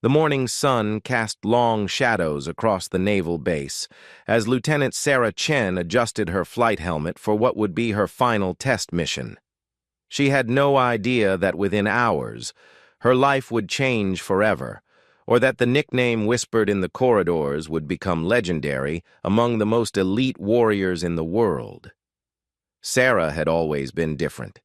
The morning sun cast long shadows across the naval base as Lieutenant Sarah Chen adjusted her flight helmet for what would be her final test mission. She had no idea that within hours, her life would change forever, or that the nickname whispered in the corridors would become legendary among the most elite warriors in the world. Sarah had always been different.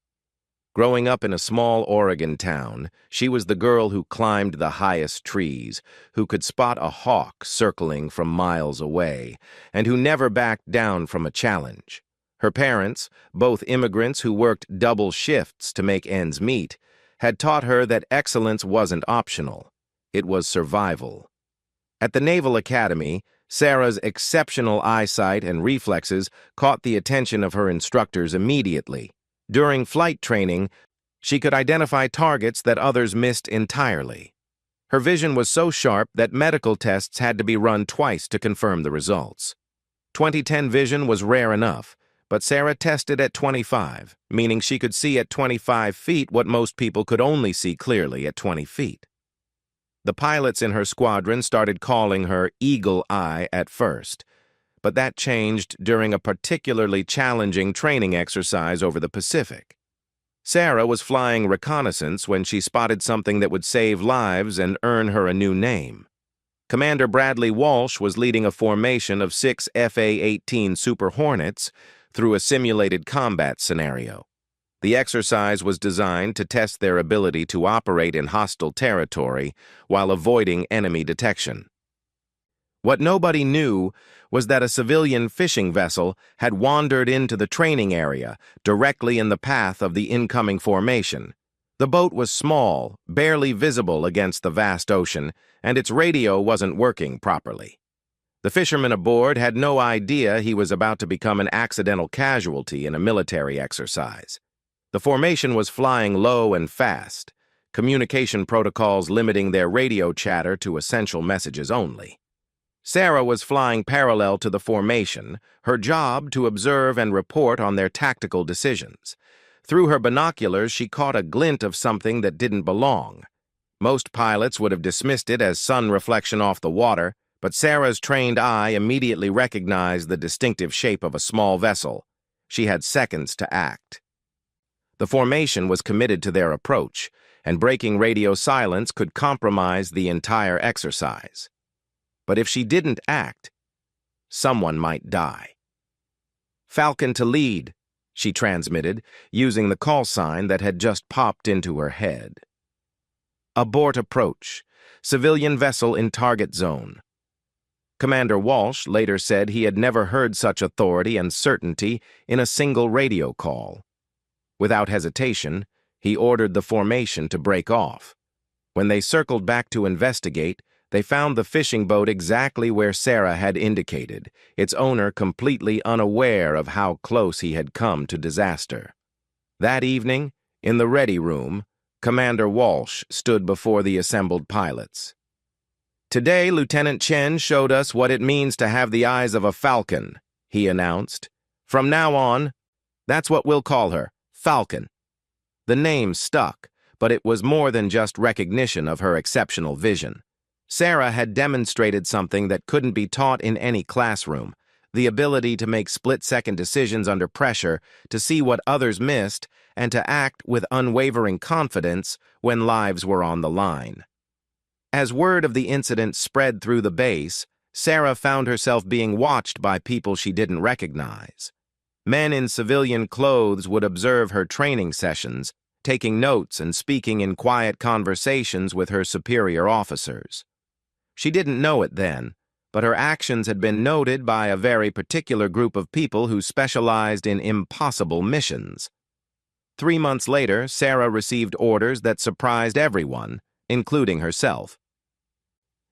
Growing up in a small Oregon town, she was the girl who climbed the highest trees, who could spot a hawk circling from miles away, and who never backed down from a challenge. Her parents, both immigrants who worked double shifts to make ends meet, had taught her that excellence wasn't optional. It was survival. At the Naval Academy, Sarah's exceptional eyesight and reflexes caught the attention of her instructors immediately. During flight training, she could identify targets that others missed entirely. Her vision was so sharp that medical tests had to be run twice to confirm the results. 20/10 vision was rare enough, but Sarah tested at 25, meaning she could see at 25 feet what most people could only see clearly at 20 feet. The pilots in her squadron started calling her Eagle Eye at first, but that changed during a particularly challenging training exercise over the Pacific. Sarah was flying reconnaissance when she spotted something that would save lives and earn her a new name. Commander Bradley Walsh was leading a formation of 6 FA-18 Super Hornets through a simulated combat scenario. The exercise was designed to test their ability to operate in hostile territory while avoiding enemy detection. What nobody knew was that a civilian fishing vessel had wandered into the training area, directly in the path of the incoming formation. The boat was small, barely visible against the vast ocean, and its radio wasn't working properly. The fisherman aboard had no idea he was about to become an accidental casualty in a military exercise. The formation was flying low and fast, communication protocols limiting their radio chatter to essential messages only. Sarah was flying parallel to the formation, her job to observe and report on their tactical decisions. Through her binoculars, she caught a glint of something that didn't belong. Most pilots would have dismissed it as sun reflection off the water, but Sarah's trained eye immediately recognized the distinctive shape of a small vessel. She had seconds to act. The formation was committed to their approach, and breaking radio silence could compromise the entire exercise. But if she didn't act, someone might die. "Falcon to lead," she transmitted, using the call sign that had just popped into her head. "Abort approach. Civilian vessel in target zone." Commander Walsh later said he had never heard such authority and certainty in a single radio call. Without hesitation, he ordered the formation to break off. When they circled back to investigate, they found the fishing boat exactly where Sarah had indicated, its owner completely unaware of how close he had come to disaster. That evening, in the ready room, Commander Walsh stood before the assembled pilots. "Today, Lieutenant Chen showed us what it means to have the eyes of a falcon," he announced. "From now on, that's what we'll call her, Falcon." The name stuck, but it was more than just recognition of her exceptional vision. Sarah had demonstrated something that couldn't be taught in any classroom, the ability to make split-second decisions under pressure, to see what others missed, and to act with unwavering confidence when lives were on the line. As word of the incident spread through the base, Sarah found herself being watched by people she didn't recognize. Men in civilian clothes would observe her training sessions, taking notes and speaking in quiet conversations with her superior officers. She didn't know it then, but her actions had been noted by a very particular group of people who specialized in impossible missions. 3 months later, Sarah received orders that surprised everyone, including herself.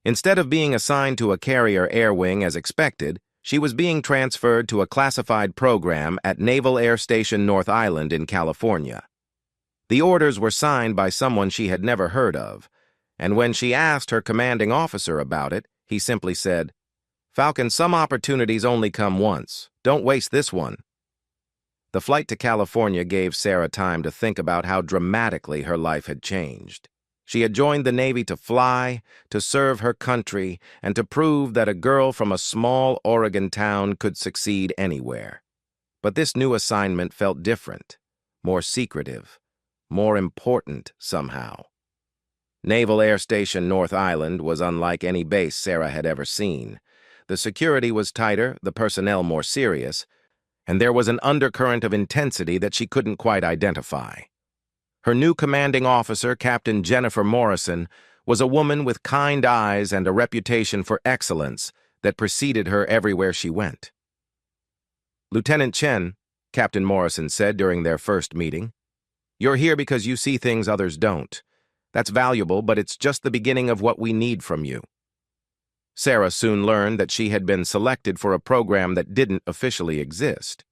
Instead of being assigned to a carrier air wing as expected, she was being transferred to a classified program at Naval Air Station North Island in California. The orders were signed by someone she had never heard of, and when she asked her commanding officer about it, he simply said, "Falcon, some opportunities only come once. Don't waste this one." The flight to California gave Sarah time to think about how dramatically her life had changed. She had joined the Navy to fly, to serve her country, and to prove that a girl from a small Oregon town could succeed anywhere. But this new assignment felt different, more secretive, more important somehow. Naval Air Station North Island was unlike any base Sarah had ever seen. The security was tighter, the personnel more serious, and there was an undercurrent of intensity that she couldn't quite identify. Her new commanding officer, Captain Jennifer Morrison, was a woman with kind eyes and a reputation for excellence that preceded her everywhere she went. "Lieutenant Chen," Captain Morrison said during their first meeting, "you're here because you see things others don't. That's valuable, but it's just the beginning of what we need from you." Sarah soon learned that she had been selected for a program that didn't officially exist.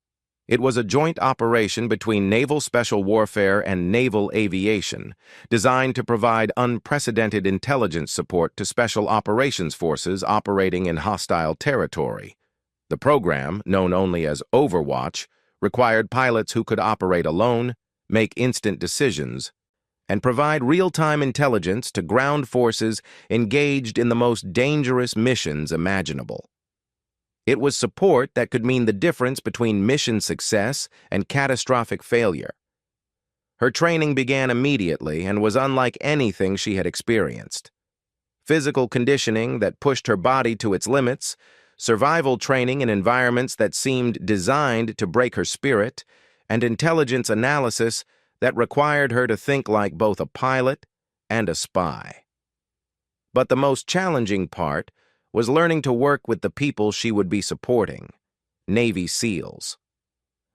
It was a joint operation between Naval Special Warfare and Naval Aviation, designed to provide unprecedented intelligence support to Special Operations Forces operating in hostile territory. The program, known only as Overwatch, required pilots who could operate alone, make instant decisions, and provide real-time intelligence to ground forces engaged in the most dangerous missions imaginable. It was support that could mean the difference between mission success and catastrophic failure. Her training began immediately and was unlike anything she had experienced. Physical conditioning that pushed her body to its limits, survival training in environments that seemed designed to break her spirit, and intelligence analysis that required her to think like both a pilot and a spy. But the most challenging part was learning to work with the people she would be supporting, Navy SEALs.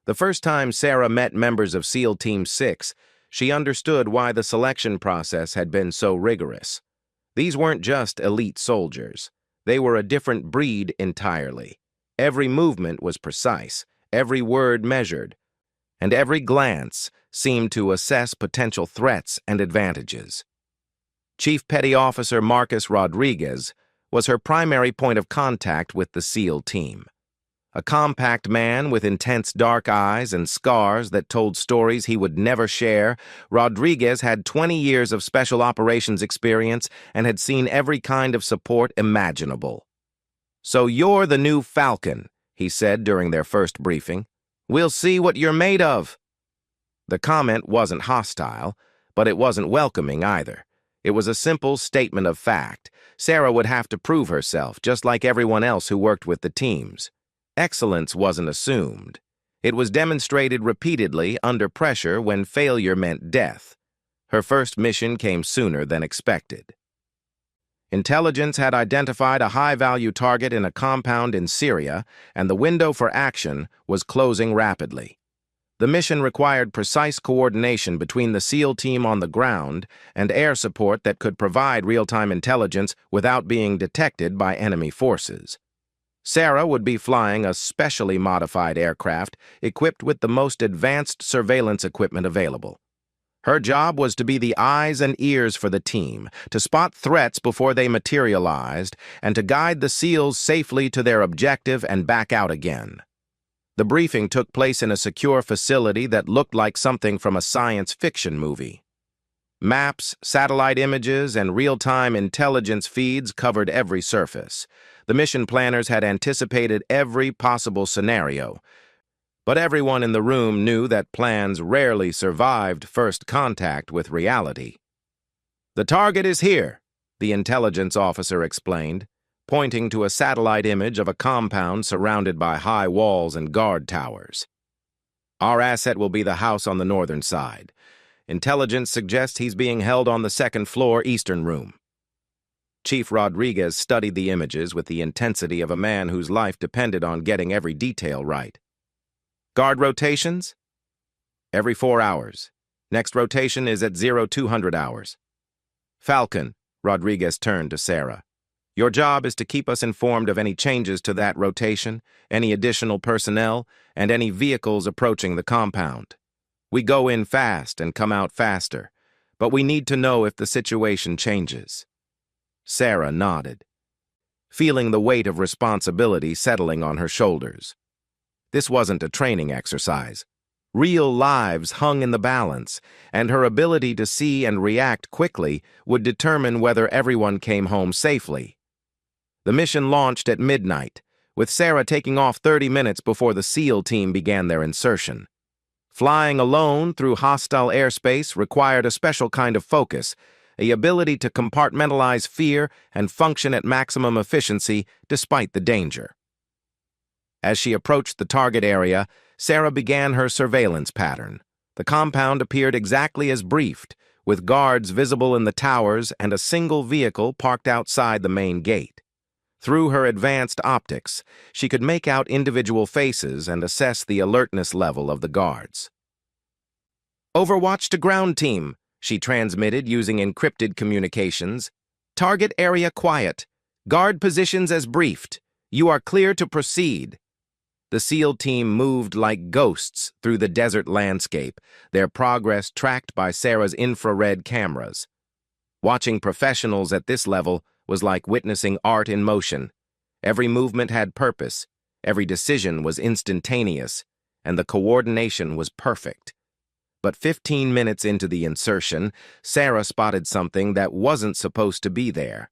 The first time Sarah met members of SEAL Team 6, she understood why the selection process had been so rigorous. These weren't just elite soldiers. They were a different breed entirely. Every movement was precise, every word measured, and every glance seemed to assess potential threats and advantages. Chief Petty Officer Marcus Rodriguez was her primary point of contact with the SEAL team. A compact man with intense dark eyes and scars that told stories he would never share, Rodriguez had 20 years of special operations experience and had seen every kind of support imaginable. "So you're the new Falcon," he said during their first briefing. "We'll see what you're made of." The comment wasn't hostile, but it wasn't welcoming either. It was a simple statement of fact. Sarah would have to prove herself, just like everyone else who worked with the teams. Excellence wasn't assumed. It was demonstrated repeatedly under pressure when failure meant death. Her first mission came sooner than expected. Intelligence had identified a high-value target in a compound in Syria, and the window for action was closing rapidly. The mission required precise coordination between the SEAL team on the ground and air support that could provide real-time intelligence without being detected by enemy forces. Sarah would be flying a specially modified aircraft equipped with the most advanced surveillance equipment available. Her job was to be the eyes and ears for the team, to spot threats before they materialized, and to guide the SEALs safely to their objective and back out again. The briefing took place in a secure facility that looked like something from a science fiction movie. Maps, satellite images, and real-time intelligence feeds covered every surface. The mission planners had anticipated every possible scenario, but everyone in the room knew that plans rarely survived first contact with reality. "The target is here," the intelligence officer explained, pointing to a satellite image of a compound surrounded by high walls and guard towers. "Our asset will be the house on the northern side. Intelligence suggests he's being held on the second floor eastern room." Chief Rodriguez studied the images with the intensity of a man whose life depended on getting every detail right. "Guard rotations?" "Every 4 hours. Next rotation is at 0200 hours. "Falcon," Rodriguez turned to Sarah. "Your job is to keep us informed of any changes to that rotation, any additional personnel, and any vehicles approaching the compound. We go in fast and come out faster, but we need to know if the situation changes." Sarah nodded, feeling the weight of responsibility settling on her shoulders. This wasn't a training exercise. Real lives hung in the balance, and her ability to see and react quickly would determine whether everyone came home safely. The mission launched at midnight, with Sarah taking off 30 minutes before the SEAL team began their insertion. Flying alone through hostile airspace required a special kind of focus, the ability to compartmentalize fear and function at maximum efficiency despite the danger. As she approached the target area, Sarah began her surveillance pattern. The compound appeared exactly as briefed, with guards visible in the towers and a single vehicle parked outside the main gate. Through her advanced optics, she could make out individual faces and assess the alertness level of the guards. "Overwatch to ground team," she transmitted using encrypted communications. "Target area quiet. Guard positions as briefed. You are clear to proceed." The SEAL team moved like ghosts through the desert landscape, their progress tracked by Sarah's infrared cameras. Watching professionals at this level was like witnessing art in motion. Every movement had purpose, every decision was instantaneous, and the coordination was perfect. But 15 minutes into the insertion, Sarah spotted something that wasn't supposed to be there.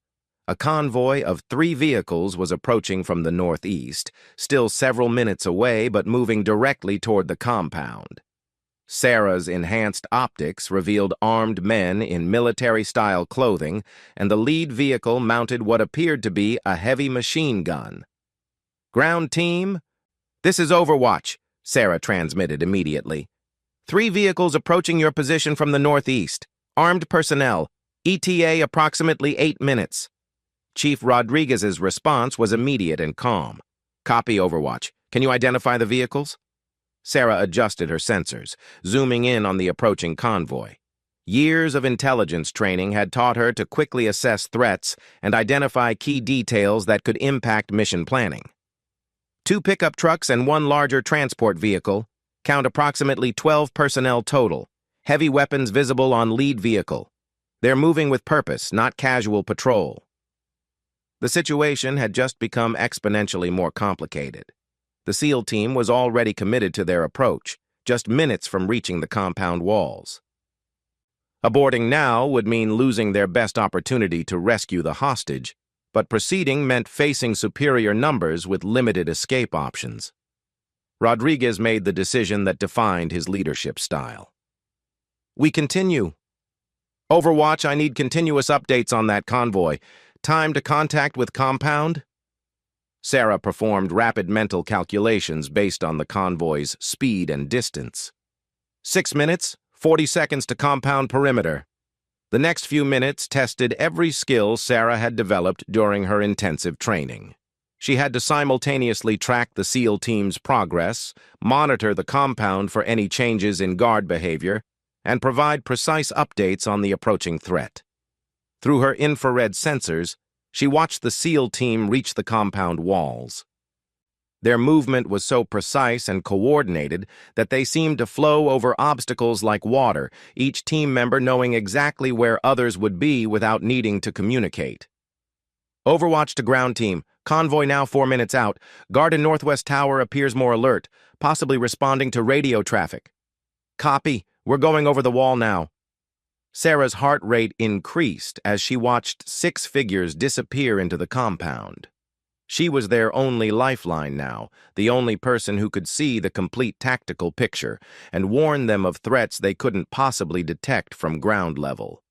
A convoy of 3 vehicles was approaching from the northeast, still several minutes away but moving directly toward the compound. Sarah's enhanced optics revealed armed men in military-style clothing, and the lead vehicle mounted what appeared to be a heavy machine gun. "Ground team, this is Overwatch," Sarah transmitted immediately. 3 vehicles approaching your position from the northeast. Armed personnel. ETA approximately 8 minutes. Chief Rodriguez's response was immediate and calm. "Copy, Overwatch. Can you identify the vehicles?" Sarah adjusted her sensors, zooming in on the approaching convoy. Years of intelligence training had taught her to quickly assess threats and identify key details that could impact mission planning. 2 pickup trucks and 1 larger transport vehicle. Count approximately 12 personnel total. Heavy weapons visible on lead vehicle. They're moving with purpose, not casual patrol. The situation had just become exponentially more complicated. The SEAL team was already committed to their approach, just minutes from reaching the compound walls. Aborting now would mean losing their best opportunity to rescue the hostage, but proceeding meant facing superior numbers with limited escape options. Rodriguez made the decision that defined his leadership style. "We continue. Overwatch, I need continuous updates on that convoy. Time to contact with compound?" Sarah performed rapid mental calculations based on the convoy's speed and distance. 6 minutes, 40 seconds to compound perimeter. The next few minutes tested every skill Sarah had developed during her intensive training. She had to simultaneously track the SEAL team's progress, monitor the compound for any changes in guard behavior, and provide precise updates on the approaching threat. Through her infrared sensors, she watched the SEAL team reach the compound walls. Their movement was so precise and coordinated that they seemed to flow over obstacles like water, each team member knowing exactly where others would be without needing to communicate. "Overwatch to ground team. Convoy now 4 minutes out. Guard in Northwest Tower appears more alert, possibly responding to radio traffic." "Copy. We're going over the wall now." Sarah's heart rate increased as she watched 6 figures disappear into the compound. She was their only lifeline now, the only person who could see the complete tactical picture and warn them of threats they couldn't possibly detect from ground level.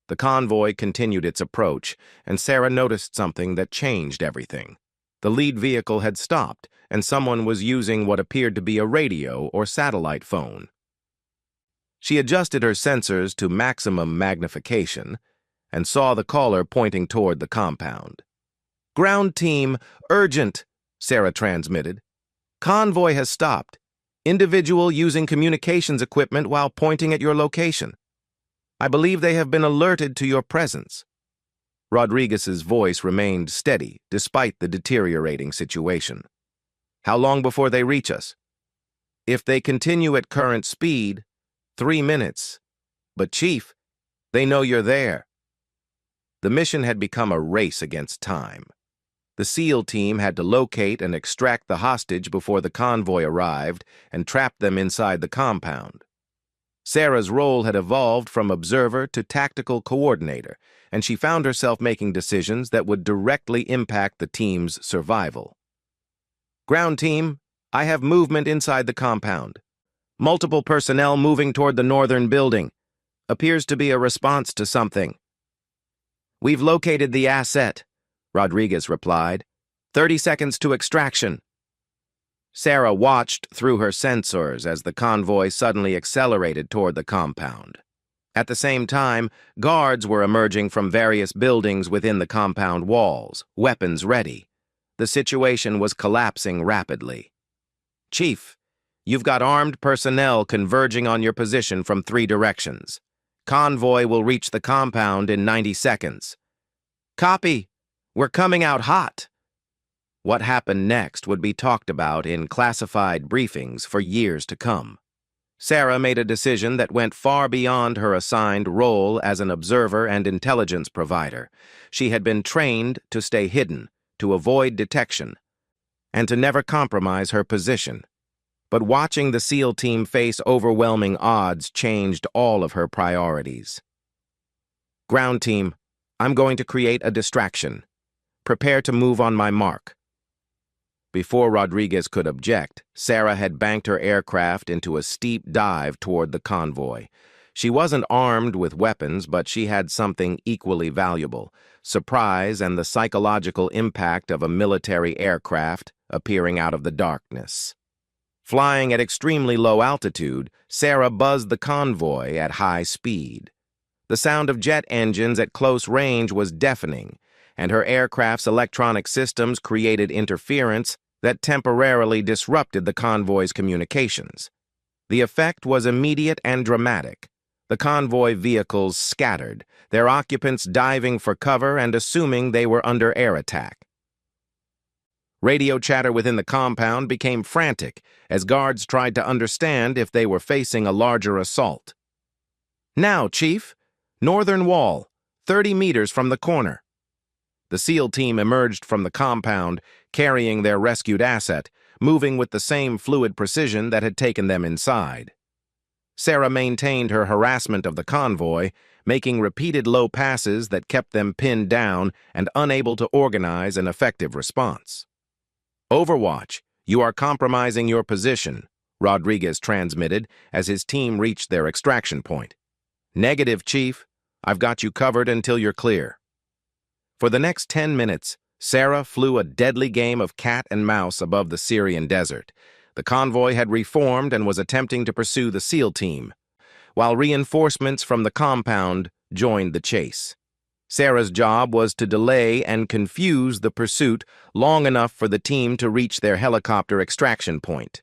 The convoy continued its approach, and Sarah noticed something that changed everything. The lead vehicle had stopped, and someone was using what appeared to be a radio or satellite phone. She adjusted her sensors to maximum magnification and saw the caller pointing toward the compound. "Ground team, urgent," Sarah transmitted. "Convoy has stopped. Individual using communications equipment while pointing at your location. I believe they have been alerted to your presence." Rodriguez's voice remained steady despite the deteriorating situation. "How long before they reach us?" "If they continue at current speed, 3 minutes. But Chief, they know you're there." The mission had become a race against time. The SEAL team had to locate and extract the hostage before the convoy arrived and trap them inside the compound. Sarah's role had evolved from observer to tactical coordinator, and she found herself making decisions that would directly impact the team's survival. Ground team, I have movement inside the compound. Multiple personnel moving toward the northern building. Appears to be a response to something. We've located the asset, Rodriguez replied. 30 seconds to extraction. Sarah watched through her sensors as the convoy suddenly accelerated toward the compound. At the same time, guards were emerging from various buildings within the compound walls, weapons ready. The situation was collapsing rapidly. Chief, you've got armed personnel converging on your position from 3 directions. Convoy will reach the compound in 90 seconds. Copy. We're coming out hot. What happened next would be talked about in classified briefings for years to come. Sarah made a decision that went far beyond her assigned role as an observer and intelligence provider. She had been trained to stay hidden, to avoid detection, and to never compromise her position. But watching the SEAL team face overwhelming odds changed all of her priorities. Ground team, I'm going to create a distraction. Prepare to move on my mark. Before Rodriguez could object, Sarah had banked her aircraft into a steep dive toward the convoy. She wasn't armed with weapons, but she had something equally valuable: surprise and the psychological impact of a military aircraft appearing out of the darkness. Flying at extremely low altitude, Sarah buzzed the convoy at high speed. The sound of jet engines at close range was deafening, and her aircraft's electronic systems created interference that temporarily disrupted the convoy's communications. The effect was immediate and dramatic. The convoy vehicles scattered, their occupants diving for cover and assuming they were under air attack. Radio chatter within the compound became frantic as guards tried to understand if they were facing a larger assault. Now, Chief, northern wall, 30 meters from the corner. The SEAL team emerged from the compound, carrying their rescued asset, moving with the same fluid precision that had taken them inside. Sarah maintained her harassment of the convoy, making repeated low passes that kept them pinned down and unable to organize an effective response. Overwatch, you are compromising your position, Rodriguez transmitted as his team reached their extraction point. Negative, Chief. I've got you covered until you're clear. For the next 10 minutes, Sarah flew a deadly game of cat and mouse above the Syrian desert. The convoy had reformed and was attempting to pursue the SEAL team, while reinforcements from the compound joined the chase. Sarah's job was to delay and confuse the pursuit long enough for the team to reach their helicopter extraction point.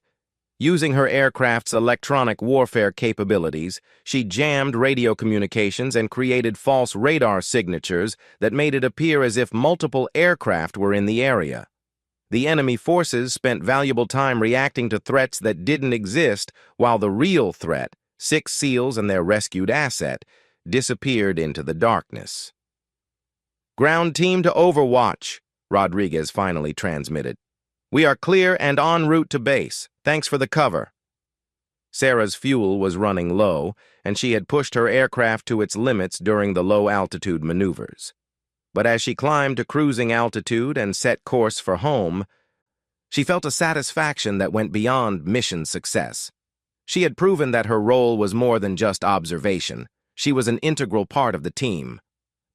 Using her aircraft's electronic warfare capabilities, she jammed radio communications and created false radar signatures that made it appear as if multiple aircraft were in the area. The enemy forces spent valuable time reacting to threats that didn't exist, while the real threat, 6 SEALs and their rescued asset, disappeared into the darkness. Ground team to Overwatch, Rodriguez finally transmitted. We are clear and en route to base. Thanks for the cover. Sarah's fuel was running low, and she had pushed her aircraft to its limits during the low-altitude maneuvers. But as she climbed to cruising altitude and set course for home, she felt a satisfaction that went beyond mission success. She had proven that her role was more than just observation. She was an integral part of the team.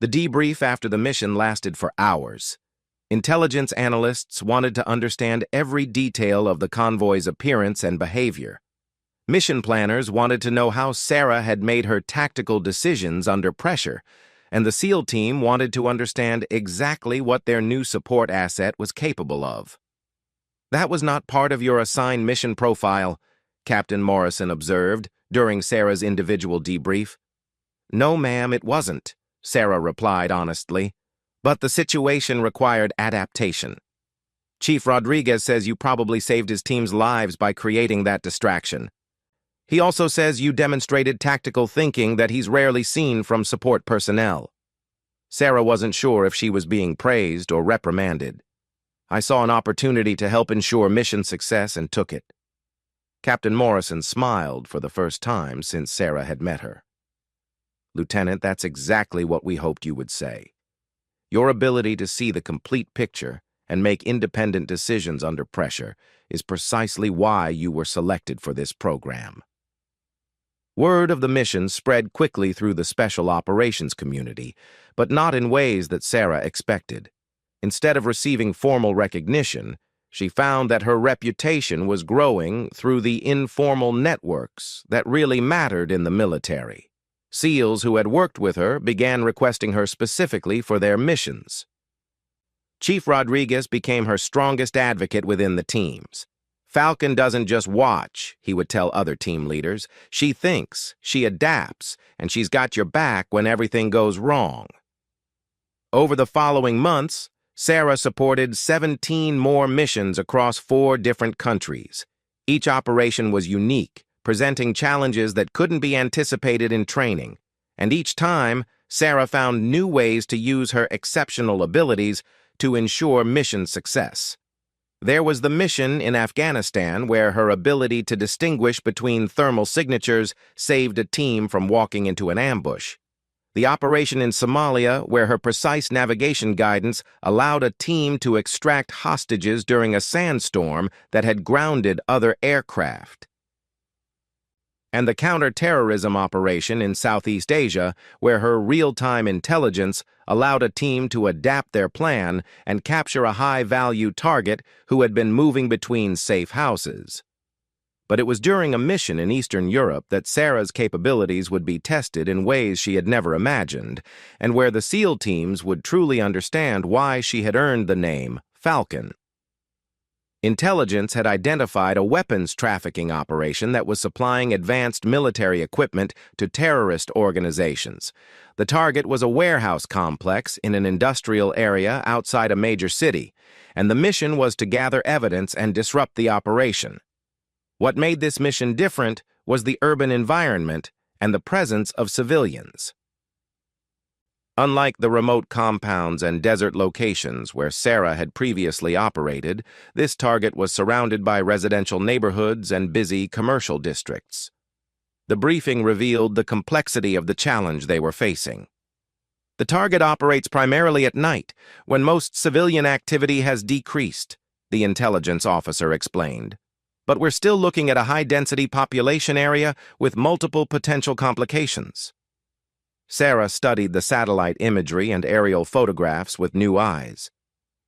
The debrief after the mission lasted for hours. Intelligence analysts wanted to understand every detail of the convoy's appearance and behavior. Mission planners wanted to know how Sarah had made her tactical decisions under pressure, and the SEAL team wanted to understand exactly what their new support asset was capable of. That was not part of your assigned mission profile, Captain Morrison observed during Sarah's individual debrief. No, ma'am, it wasn't, Sarah replied honestly. But the situation required adaptation. Chief Rodriguez says you probably saved his team's lives by creating that distraction. He also says you demonstrated tactical thinking that he's rarely seen from support personnel. Sarah wasn't sure if she was being praised or reprimanded. I saw an opportunity to help ensure mission success and took it. Captain Morrison smiled for the first time since Sarah had met her. Lieutenant, that's exactly what we hoped you would say. Your ability to see the complete picture and make independent decisions under pressure is precisely why you were selected for this program. Word of the mission spread quickly through the special operations community, but not in ways that Sarah expected. Instead of receiving formal recognition, she found that her reputation was growing through the informal networks that really mattered in the military. SEALs who had worked with her began requesting her specifically for their missions. Chief Rodriguez became her strongest advocate within the teams. Falcon doesn't just watch, he would tell other team leaders. She thinks, she adapts, and she's got your back when everything goes wrong. Over the following months, Sarah supported 17 more missions across 4 different countries. Each operation was unique, presenting challenges that couldn't be anticipated in training. And each time, Sarah found new ways to use her exceptional abilities to ensure mission success. There was the mission in Afghanistan where her ability to distinguish between thermal signatures saved a team from walking into an ambush. The operation in Somalia where her precise navigation guidance allowed a team to extract hostages during a sandstorm that had grounded other aircraft. And the counter-terrorism operation in Southeast Asia, where her real-time intelligence allowed a team to adapt their plan and capture a high-value target who had been moving between safe houses. But it was during a mission in Eastern Europe that Sarah's capabilities would be tested in ways she had never imagined, and where the SEAL teams would truly understand why she had earned the name Falcon. Intelligence had identified a weapons trafficking operation that was supplying advanced military equipment to terrorist organizations. The target was a warehouse complex in an industrial area outside a major city, and the mission was to gather evidence and disrupt the operation. What made this mission different was the urban environment and the presence of civilians. Unlike the remote compounds and desert locations where Sarah had previously operated, this target was surrounded by residential neighborhoods and busy commercial districts. The briefing revealed the complexity of the challenge they were facing. The target operates primarily at night, when most civilian activity has decreased, the intelligence officer explained. But we're still looking at a high-density population area with multiple potential complications. Sarah studied the satellite imagery and aerial photographs with new eyes.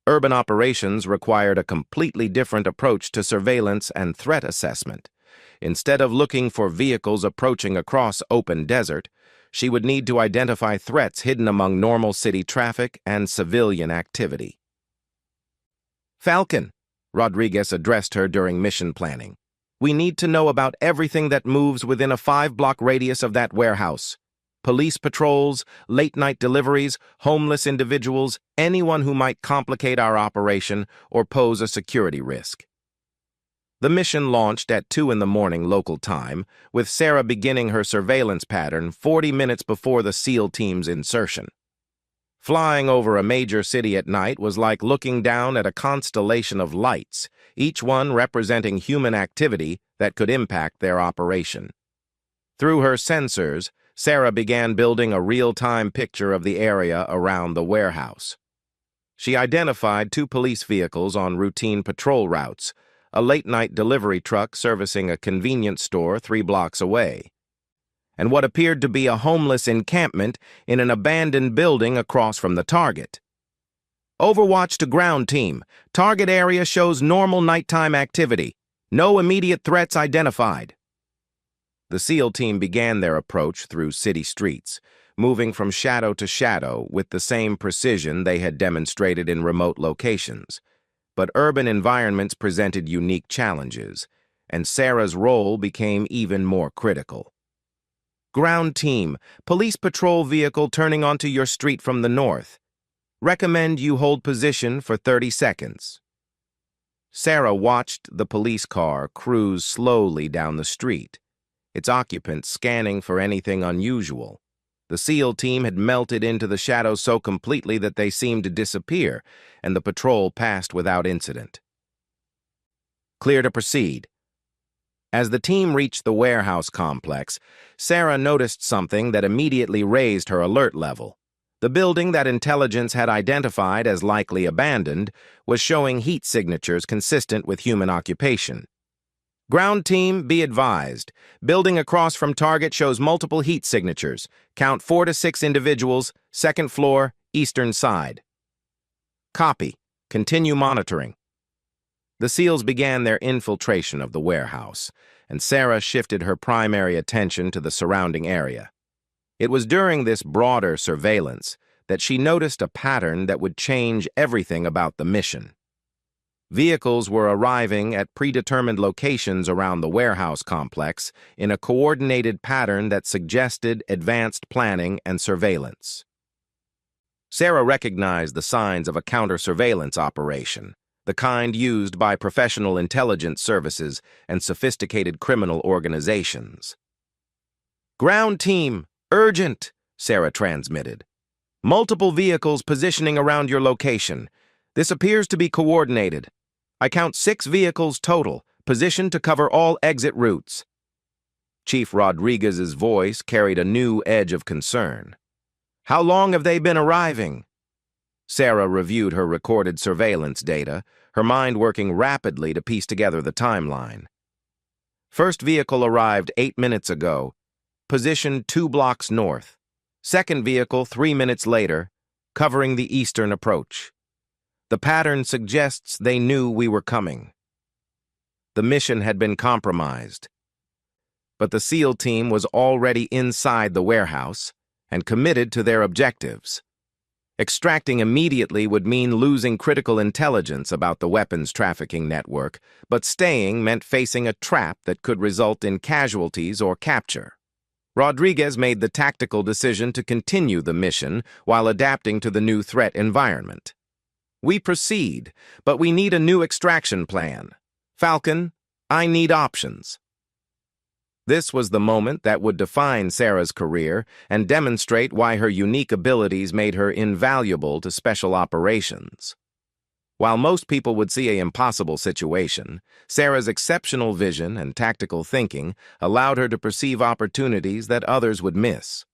Urban operations required a completely different approach to surveillance and threat assessment. Instead of looking for vehicles approaching across open desert, she would need to identify threats hidden among normal city traffic and civilian activity. Falcon, Rodriguez addressed her during mission planning. We need to know about everything that moves within a 5-block radius of that warehouse. Police patrols, late-night deliveries, homeless individuals, anyone who might complicate our operation or pose a security risk. The mission launched at 2 in the morning local time, with Sarah beginning her surveillance pattern 40 minutes before the SEAL team's insertion. Flying over a major city at night was like looking down at a constellation of lights, each one representing human activity that could impact their operation. Through her sensors, Sarah began building a real-time picture of the area around the warehouse. She identified 2 police vehicles on routine patrol routes, a late-night delivery truck servicing a convenience store 3 blocks away, and what appeared to be a homeless encampment in an abandoned building across from the target. Overwatch to ground team. Target area shows normal nighttime activity. No immediate threats identified. The SEAL team began their approach through city streets, moving from shadow to shadow with the same precision they had demonstrated in remote locations. But urban environments presented unique challenges, and Sarah's role became even more critical. Ground team, police patrol vehicle turning onto your street from the north. Recommend you hold position for 30 seconds. Sarah watched the police car cruise slowly down the street, its occupants scanning for anything unusual. The SEAL team had melted into the shadows so completely that they seemed to disappear, and the patrol passed without incident. Clear to proceed. As the team reached the warehouse complex, Sarah noticed something that immediately raised her alert level. The building that intelligence had identified as likely abandoned was showing heat signatures consistent with human occupation. Ground team, be advised. Building across from target shows multiple heat signatures. Count 4 to 6 individuals, second floor, eastern side. Copy. Continue monitoring. The SEALs began their infiltration of the warehouse, and Sarah shifted her primary attention to the surrounding area. It was during this broader surveillance that she noticed a pattern that would change everything about the mission. Vehicles were arriving at predetermined locations around the warehouse complex in a coordinated pattern that suggested advanced planning and surveillance. Sarah recognized the signs of a counter-surveillance operation, the kind used by professional intelligence services and sophisticated criminal organizations. "Ground team, urgent," Sarah transmitted. "Multiple vehicles positioning around your location. This appears to be coordinated. I count 6 vehicles total, positioned to cover all exit routes." Chief Rodriguez's voice carried a new edge of concern. "How long have they been arriving?" Sarah reviewed her recorded surveillance data, her mind working rapidly to piece together the timeline. First vehicle arrived 8 minutes ago, positioned 2 blocks north. Second vehicle 3 minutes later, covering the eastern approach. The pattern suggests they knew we were coming. The mission had been compromised, but the SEAL team was already inside the warehouse and committed to their objectives. Extracting immediately would mean losing critical intelligence about the weapons trafficking network, but staying meant facing a trap that could result in casualties or capture. Rodriguez made the tactical decision to continue the mission while adapting to the new threat environment. "We proceed, but we need a new extraction plan. Falcon, I need options." This was the moment that would define Sarah's career and demonstrate why her unique abilities made her invaluable to special operations. While most people would see an impossible situation, Sarah's exceptional vision and tactical thinking allowed her to perceive opportunities that others would miss.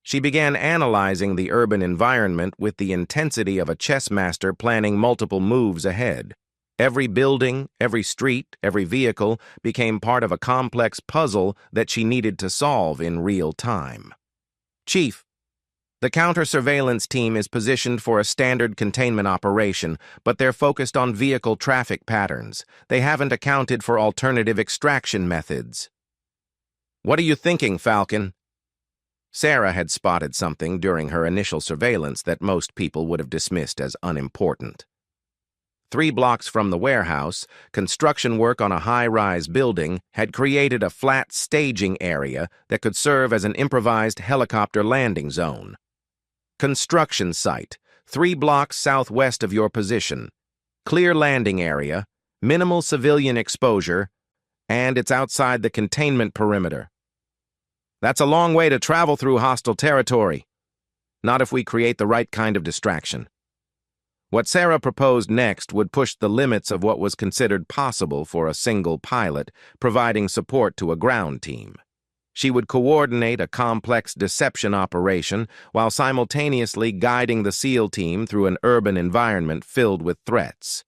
She began analyzing the urban environment with the intensity of a chess master planning multiple moves ahead. Every building, every street, every vehicle became part of a complex puzzle that she needed to solve in real time. "Chief, the counter-surveillance team is positioned for a standard containment operation, but they're focused on vehicle traffic patterns. They haven't accounted for alternative extraction methods." "What are you thinking, Falcon?" Sarah had spotted something during her initial surveillance that most people would have dismissed as unimportant. 3 blocks from the warehouse, construction work on a high-rise building had created a flat staging area that could serve as an improvised helicopter landing zone. "Construction site, 3 blocks southwest of your position. Clear landing area, minimal civilian exposure, and it's outside the containment perimeter." "That's a long way to travel through hostile territory. Not if we create the right kind of distraction." What Sarah proposed next would push the limits of what was considered possible for a single pilot, providing support to a ground team. She would coordinate a complex deception operation while simultaneously guiding the SEAL team through an urban environment filled with threats.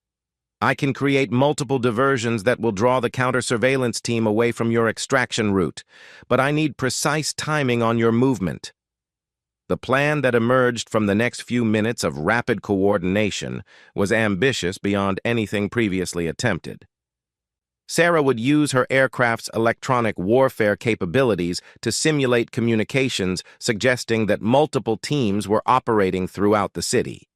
"I can create multiple diversions that will draw the counter-surveillance team away from your extraction route, but I need precise timing on your movement." The plan that emerged from the next few minutes of rapid coordination was ambitious beyond anything previously attempted. Sarah would use her aircraft's electronic warfare capabilities to simulate communications, suggesting that multiple teams were operating throughout the city.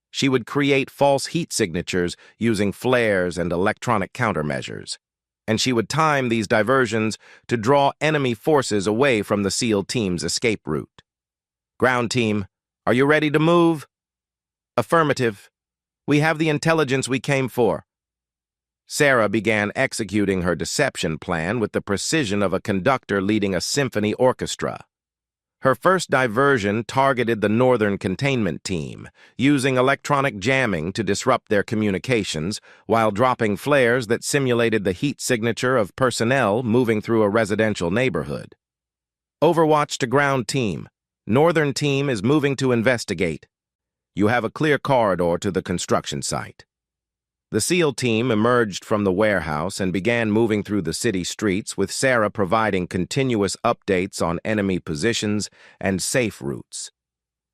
She would create false heat signatures using flares and electronic countermeasures, and she would time these diversions to draw enemy forces away from the SEAL team's escape route. "Ground team, are you ready to move?" "Affirmative. We have the intelligence we came for." Sarah began executing her deception plan with the precision of a conductor leading a symphony orchestra. Her first diversion targeted the Northern Containment Team, using electronic jamming to disrupt their communications while dropping flares that simulated the heat signature of personnel moving through a residential neighborhood. Overwatch to ground team. Northern team is moving to investigate. You have a clear corridor to the construction site. The SEAL team emerged from the warehouse and began moving through the city streets, with Sarah providing continuous updates on enemy positions and safe routes.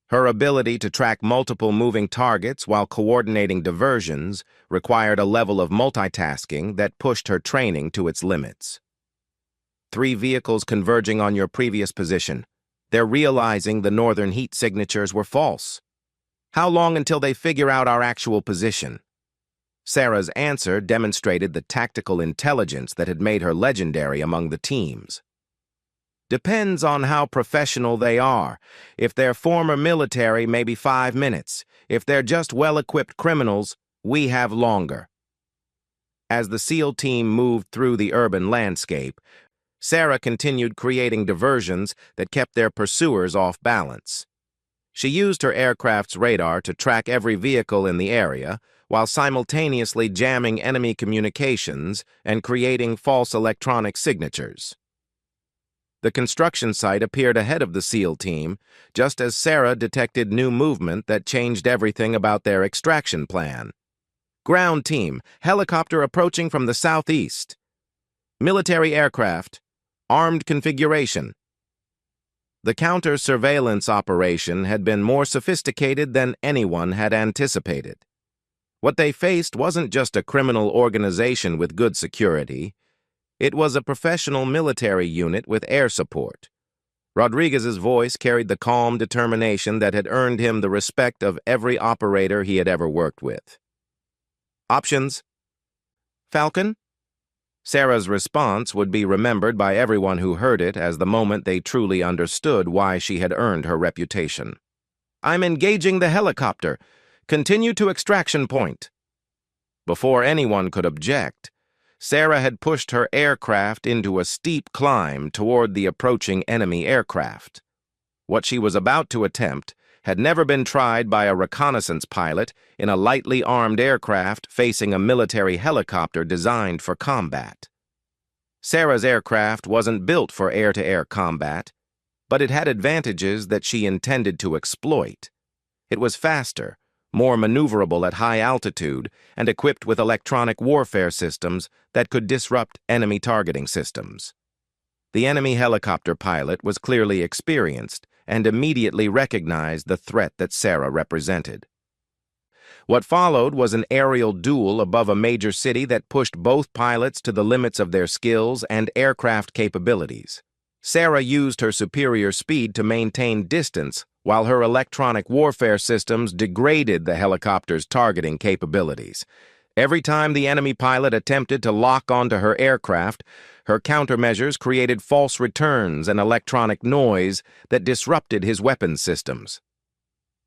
Her ability to track multiple moving targets while coordinating diversions required a level of multitasking that pushed her training to its limits. 3 vehicles converging on your previous position. They're realizing the northern heat signatures were false. How long until they figure out our actual position? Sarah's answer demonstrated the tactical intelligence that had made her legendary among the teams. Depends on how professional they are. If they're former military, maybe 5 minutes. If they're just well-equipped criminals, we have longer. As the SEAL team moved through the urban landscape, Sarah continued creating diversions that kept their pursuers off balance. She used her aircraft's radar to track every vehicle in the area, while simultaneously jamming enemy communications and creating false electronic signatures. The construction site appeared ahead of the SEAL team, just as Sarah detected new movement that changed everything about their extraction plan. Ground team, helicopter approaching from the southeast. Military aircraft, armed configuration. The counter-surveillance operation had been more sophisticated than anyone had anticipated. What they faced wasn't just a criminal organization with good security. It was a professional military unit with air support. Rodriguez's voice carried the calm determination that had earned him the respect of every operator he had ever worked with. Options? Falcon? Sarah's response would be remembered by everyone who heard it as the moment they truly understood why she had earned her reputation. I'm engaging the helicopter. Continue to extraction point. Before anyone could object, Sarah had pushed her aircraft into a steep climb toward the approaching enemy aircraft. What she was about to attempt had never been tried by a reconnaissance pilot in a lightly armed aircraft facing a military helicopter designed for combat. Sarah's aircraft wasn't built for air-to-air combat, but it had advantages that she intended to exploit. It was faster, more maneuverable at high altitude, and equipped with electronic warfare systems that could disrupt enemy targeting systems. The enemy helicopter pilot was clearly experienced and immediately recognized the threat that Sarah represented. What followed was an aerial duel above a major city that pushed both pilots to the limits of their skills and aircraft capabilities. Sarah used her superior speed to maintain distance, while her electronic warfare systems degraded the helicopter's targeting capabilities. Every time the enemy pilot attempted to lock onto her aircraft, her countermeasures created false returns and electronic noise that disrupted his weapons systems.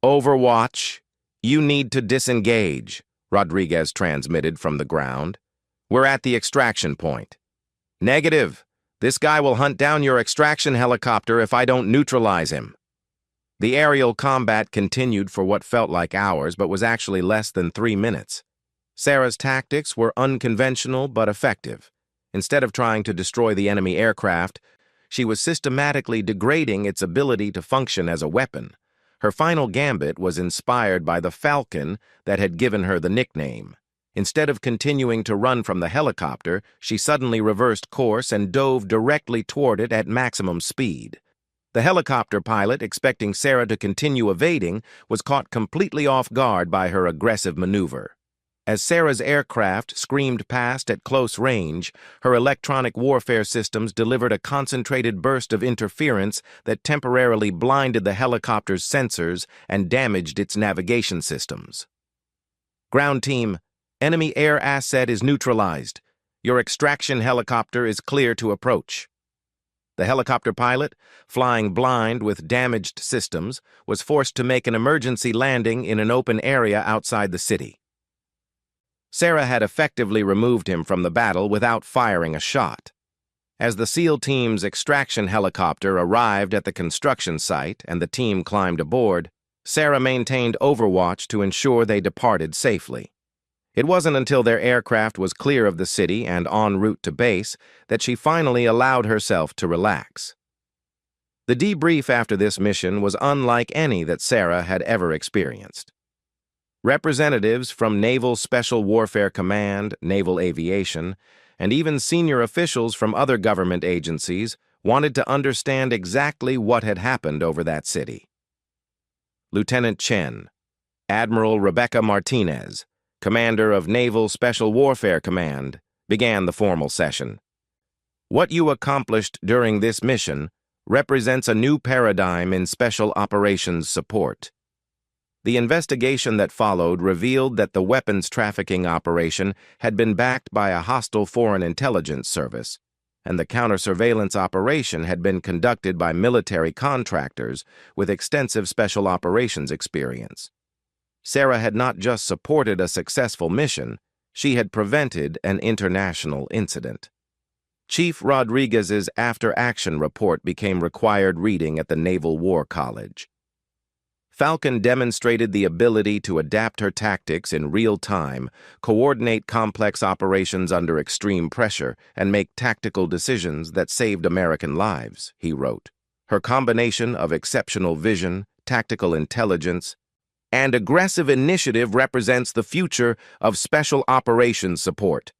Overwatch, you need to disengage, Rodriguez transmitted from the ground. We're at the extraction point. Negative. This guy will hunt down your extraction helicopter if I don't neutralize him. The aerial combat continued for what felt like hours, but was actually less than 3 minutes. Sarah's tactics were unconventional but effective. Instead of trying to destroy the enemy aircraft, she was systematically degrading its ability to function as a weapon. Her final gambit was inspired by the Falcon that had given her the nickname. Instead of continuing to run from the helicopter, she suddenly reversed course and dove directly toward it at maximum speed. The helicopter pilot, expecting Sarah to continue evading, was caught completely off guard by her aggressive maneuver. As Sarah's aircraft screamed past at close range, her electronic warfare systems delivered a concentrated burst of interference that temporarily blinded the helicopter's sensors and damaged its navigation systems. Ground team, enemy air asset is neutralized. Your extraction helicopter is clear to approach. The helicopter pilot, flying blind with damaged systems, was forced to make an emergency landing in an open area outside the city. Sarah had effectively removed him from the battle without firing a shot. As the SEAL team's extraction helicopter arrived at the construction site and the team climbed aboard, Sarah maintained Overwatch to ensure they departed safely. It wasn't until their aircraft was clear of the city and en route to base that she finally allowed herself to relax. The debrief after this mission was unlike any that Sarah had ever experienced. Representatives from Naval Special Warfare Command, Naval Aviation, and even senior officials from other government agencies wanted to understand exactly what had happened over that city. Lieutenant Chen, Admiral Rebecca Martinez, Commander of Naval Special Warfare Command, began the formal session. What you accomplished during this mission represents a new paradigm in special operations support. The investigation that followed revealed that the weapons trafficking operation had been backed by a hostile foreign intelligence service, and the counter-surveillance operation had been conducted by military contractors with extensive special operations experience. Sarah had not just supported a successful mission, she had prevented an international incident. Chief Rodriguez's after-action report became required reading at the Naval War College. Falcon demonstrated the ability to adapt her tactics in real time, coordinate complex operations under extreme pressure, and make tactical decisions that saved American lives, he wrote. Her combination of exceptional vision, tactical intelligence, and aggressive initiative represents the future of special operations support.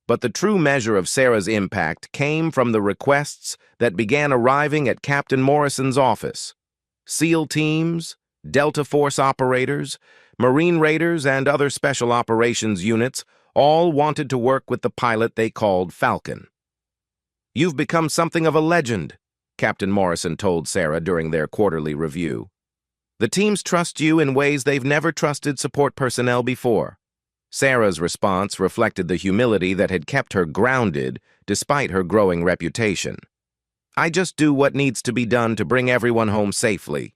But the true measure of Sarah's impact came from the requests that began arriving at Captain Morrison's office. SEAL teams, Delta Force operators, Marine Raiders, and other special operations units all wanted to work with the pilot they called Falcon. "You've become something of a legend," Captain Morrison told Sarah during their quarterly review. "The teams trust you in ways they've never trusted support personnel before." Sarah's response reflected the humility that had kept her grounded despite her growing reputation. "I just do what needs to be done to bring everyone home safely."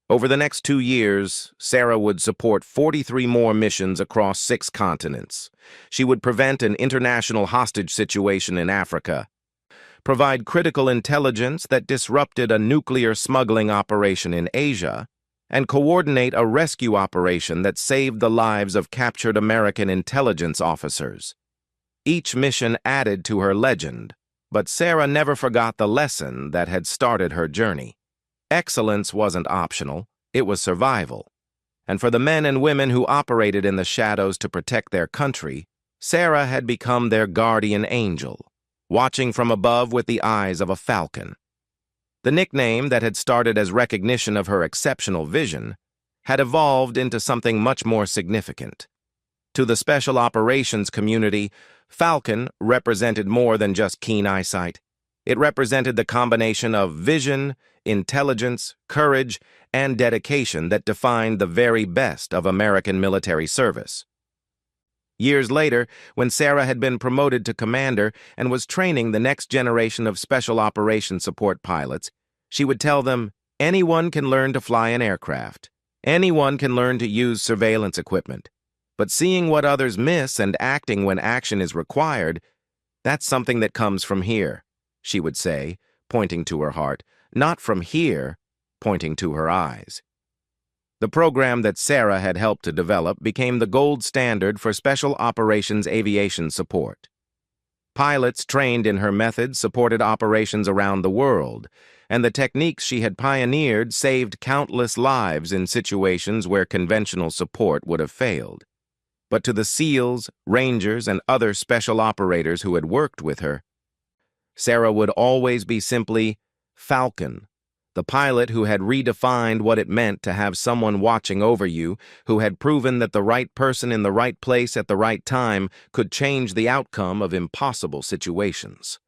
Over the next 2 years, Sarah would support 43 more missions across 6 continents. She would prevent an international hostage situation in Africa, provide critical intelligence that disrupted a nuclear smuggling operation in Asia, and coordinate a rescue operation that saved the lives of captured American intelligence officers. Each mission added to her legend, but Sarah never forgot the lesson that had started her journey. Excellence wasn't optional, it was survival. And for the men and women who operated in the shadows to protect their country, Sarah had become their guardian angel, watching from above with the eyes of a falcon. The nickname that had started as recognition of her exceptional vision had evolved into something much more significant. To the special operations community, Falcon represented more than just keen eyesight. It represented the combination of vision, intelligence, courage, and dedication that defined the very best of American military service. Years later, when Sarah had been promoted to commander and was training the next generation of special operations support pilots, she would tell them, "Anyone can learn to fly an aircraft. Anyone can learn to use surveillance equipment. But seeing what others miss and acting when action is required, that's something that comes from here," she would say, pointing to her heart, "not from here," pointing to her eyes. The program that Sarah had helped to develop became the gold standard for special operations aviation support. Pilots trained in her methods supported operations around the world, and the techniques she had pioneered saved countless lives in situations where conventional support would have failed. But to the SEALs, Rangers, and other special operators who had worked with her, Sarah would always be simply Falcon, the pilot who had redefined what it meant to have someone watching over you, who had proven that the right person in the right place at the right time could change the outcome of impossible situations.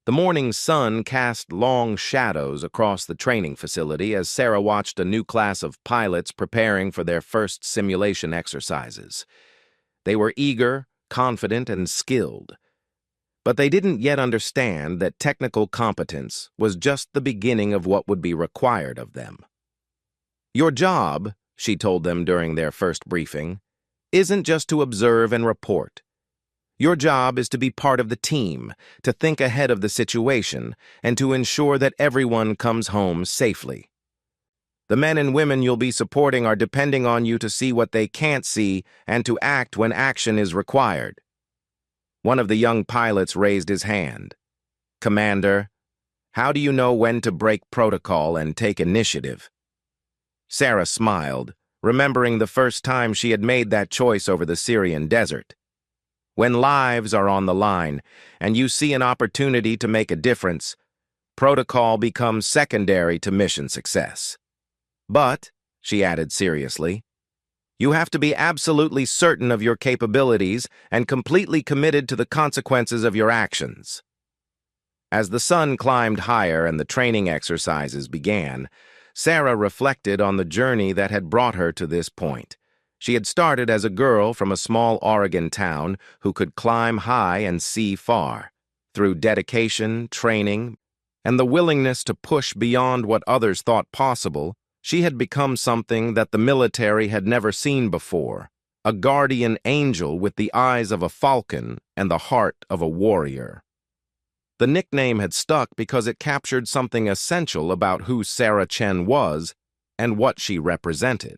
The morning sun cast long shadows across the training facility as Sarah watched a new class of pilots preparing for their first simulation exercises. They were eager, confident, and skilled. But they didn't yet understand that technical competence was just the beginning of what would be required of them. "Your job," she told them during their first briefing, "isn't just to observe and report. Your job is to be part of the team, to think ahead of the situation, and to ensure that everyone comes home safely. The men and women you'll be supporting are depending on you to see what they can't see and to act when action is required. One of the young pilots raised his hand. Commander, how do you know when to break protocol and take initiative? Sarah smiled, remembering the first time she had made that choice over the Syrian desert. When lives are on the line and you see an opportunity to make a difference, protocol becomes secondary to mission success. But, she added seriously, you have to be absolutely certain of your capabilities and completely committed to the consequences of your actions. As the sun climbed higher and the training exercises began, Sarah reflected on the journey that had brought her to this point. She had started as a girl from a small Oregon town who could climb high and see far. Through dedication, training, and the willingness to push beyond what others thought possible, she had become something that the military had never seen before, a guardian angel with the eyes of a falcon and the heart of a warrior. The nickname had stuck because it captured something essential about who Sarah Chen was and what she represented.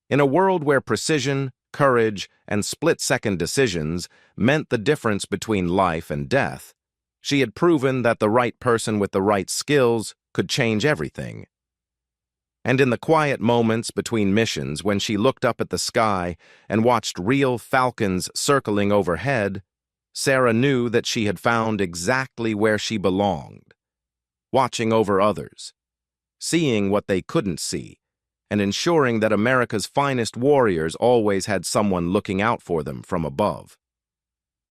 In a world where precision, courage, and split-second decisions meant the difference between life and death, she had proven that the right person with the right skills could change everything. And in the quiet moments between missions, when she looked up at the sky and watched real falcons circling overhead, Sarah knew that she had found exactly where she belonged, watching over others, seeing what they couldn't see, and ensuring that America's finest warriors always had someone looking out for them from above.